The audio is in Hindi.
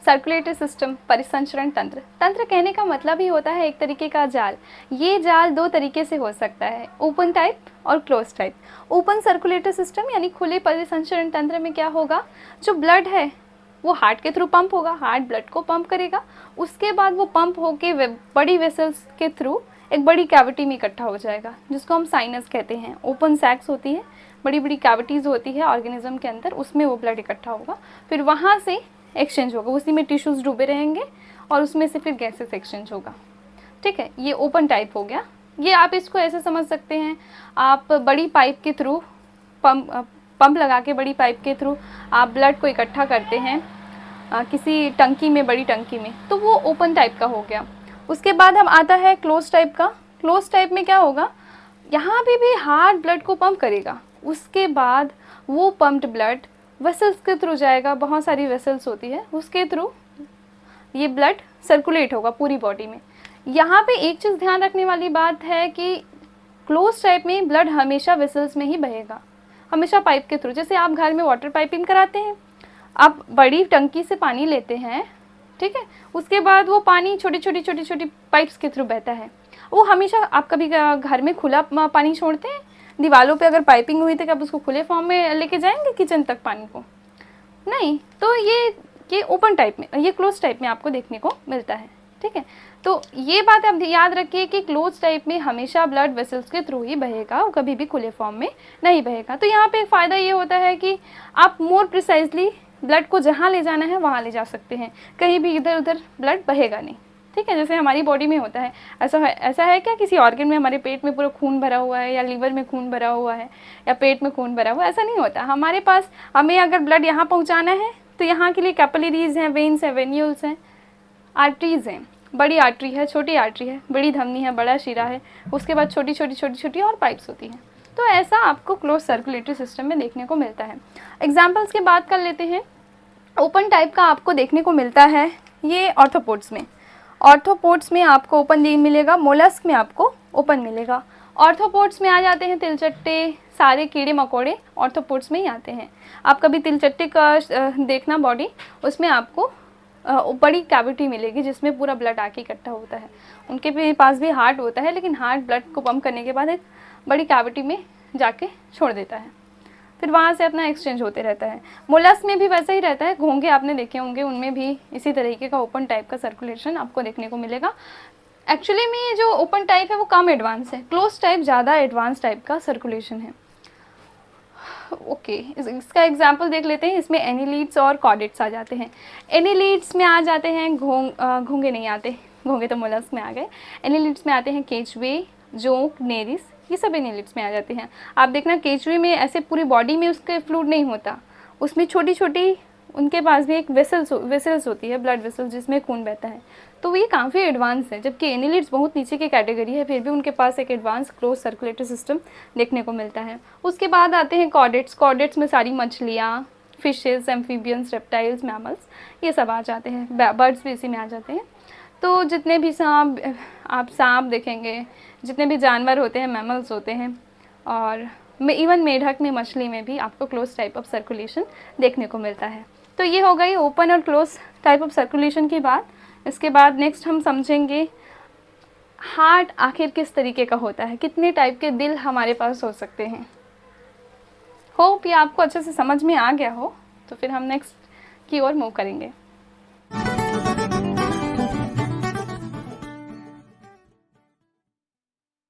सर्कुलेटरी सिस्टम, परिसंचरण तंत्र। तंत्र कहने का मतलब ही होता है एक तरीके का जाल। ये जाल दो तरीके से हो सकता है, ओपन टाइप और close type. Open circulatory system यानी खुले परिसंचरण तंत्र में क्या होगा, जो ब्लड है वो हार्ट के थ्रू पंप होगा, हार्ट ब्लड को पंप करेगा, उसके बाद वो पंप होके बड़ी वेसल्स के थ्रू एक बड़ी कैविटी में इकट्ठा हो जाएगा, जिसको हम साइनस कहते हैं। ओपन सैक्स होती है, बड़ी बड़ी कैविटीज़ होती है ऑर्गेनिज्म के अंदर, उसमें वो ब्लड इकट्ठा होगा, फिर वहाँ से एक्सचेंज होगा, उसी में टिश्यूज़ डूबे रहेंगे और उसमें से फिर गैसेस एक्सचेंज होगा। ठीक है, ये ओपन टाइप हो गया। ये आप इसको ऐसे समझ सकते हैं, आप बड़ी पाइप के थ्रू पंप लगा के बड़ी पाइप के थ्रू आप ब्लड को इकट्ठा करते हैं किसी टंकी में, बड़ी टंकी में, तो वो ओपन टाइप का हो गया। उसके बाद हम आता है क्लोज टाइप का। क्लोज टाइप में क्या होगा, यहाँ भी हार्ट ब्लड को पंप करेगा, उसके बाद वो पंप्ड ब्लड वेसल्स के थ्रू जाएगा, बहुत सारी वेसल्स होती है, उसके थ्रू ये ब्लड सर्कुलेट होगा पूरी बॉडी में। यहाँ पे एक चीज़ ध्यान रखने वाली बात है कि क्लोज टाइप में ब्लड हमेशा वेसल्स में ही बहेगा, हमेशा पाइप के थ्रू। जैसे आप घर में वाटर पाइपिंग कराते हैं, आप बड़ी टंकी से पानी लेते हैं, ठीक है, उसके बाद वो पानी छोटी छोटी पाइप्स के थ्रू बहता है। वो हमेशा, आप कभी घर में खुला पानी छोड़ते हैं, दीवारों पे अगर पाइपिंग हुई तो क्या आप उसको खुले फॉर्म में लेके जाएंगे किचन तक पानी को? नहीं। तो ये ओपन टाइप में, ये क्लोज टाइप में आपको देखने को मिलता है। ठीक है, तो ये बात आप याद रखिए कि क्लोज टाइप में हमेशा ब्लड वेसल्स के थ्रू ही बहेगा, वो कभी भी खुले फॉर्म में नहीं बहेगा। तो यहाँ पे एक फ़ायदा ये होता है कि आप मोर प्रिसाइजली ब्लड को जहाँ ले जाना है वहाँ ले जा सकते हैं, कहीं भी इधर उधर ब्लड बहेगा नहीं। ठीक है, जैसे हमारी बॉडी में होता है, ऐसा है क्या किसी ऑर्गन में, हमारे पेट में पूरा खून भरा हुआ है या लीवर में खून भरा हुआ है या पेट में खून भरा हुआ है, ऐसा नहीं होता। हमारे पास, हमें अगर ब्लड यहाँ पहुँचाना है तो यहाँ के लिए कैपिलरीज हैं, वेन्स हैं, वेन्यूल्स हैं, आर्टरीज हैं, बड़ी आर्टरी है, छोटी आर्टरी है, बड़ी धमनी है, बड़ा शिरा है, उसके बाद छोटी छोटी और पाइप्स होती हैं। तो ऐसा आपको क्लोज सर्कुलेटरी सिस्टम में देखने को मिलता है। एग्जाम्पल्स की बात कर लेते हैं। ओपन टाइप का आपको देखने को मिलता है ये ऑर्थोपोड्स में। ऑर्थोपोड्स में आपको ओपन नहीं मिलेगा, मोलस्क में आपको ओपन मिलेगा। ऑर्थोपोड्स में आ जाते हैं तिलचट्टे, सारे कीड़े मकोड़े ऑर्थोपोड्स में ही आते हैं। आप कभी तिलचट्टे का देखना बॉडी, उसमें आपको बड़ी कैविटी मिलेगी जिसमें पूरा ब्लड आके इकट्ठा होता है। उनके पास भी हार्ट होता है, लेकिन हार्ट ब्लड को पंप करने के बाद एक बड़ी कैविटी में जाके छोड़ देता है, फिर वहाँ से अपना एक्सचेंज होते रहता है। मोलस्क में भी वैसा ही रहता है, घोंगे आपने देखे होंगे, उनमें भी इसी तरीके का ओपन टाइप का सर्कुलेशन आपको देखने को मिलेगा। एक्चुअली में जो ओपन टाइप है वो कम एडवांस है, क्लोज टाइप ज़्यादा एडवांस टाइप का सर्कुलेशन है। ओके, इसका एग्जाम्पल देख लेते हैं। इसमें एनिलीड्स और कॉर्डेट्स आ जाते हैं। एनिलीड्स में आ जाते हैं घोंगे नहीं आते, घोंगे तो मोलस्क में आ गए। एनिलीड्स में आते हैं केचुए, जोंक, नेरिस, ये सब एनिलीड्स में आ जाते हैं। आप देखना केचुए में ऐसे पूरी बॉडी में उसके फ्लूइड नहीं होता, उसमें छोटी छोटी उनके पास भी एक वेसल्स होती है, ब्लड वेसल्स, जिसमें खून बहता है। तो ये काफ़ी एडवांस है, जबकि एनिलीड्स बहुत नीचे की कैटेगरी है, फिर भी उनके पास एक एडवांस क्लोज सर्कुलेटरी सिस्टम देखने को मिलता है। उसके बाद आते हैं कॉर्डेट्स। कॉर्डेट्स में सारी मछलियाँ, फिशेस, एम्फीबियंस, रेप्टाइल्स, मैमल्स, ये सब आ जाते हैं। बर्ड्स भी इसी में आ जाते हैं। तो जितने भी आप सांप देखेंगे, जितने भी जानवर होते हैं, मैमल्स होते हैं, और इवन मेढक में, मछली में भी आपको क्लोज टाइप ऑफ सर्कुलेशन देखने को मिलता है। तो ये हो गई ओपन और क्लोज टाइप ऑफ सर्कुलेशन की बात। इसके बाद नेक्स्ट हम समझेंगे हार्ट आखिर किस तरीके का होता है, कितने टाइप के दिल हमारे पास हो सकते हैं। होप ये आपको अच्छे से समझ में आ गया हो, तो फिर हम नेक्स्ट की ओर मूव करेंगे।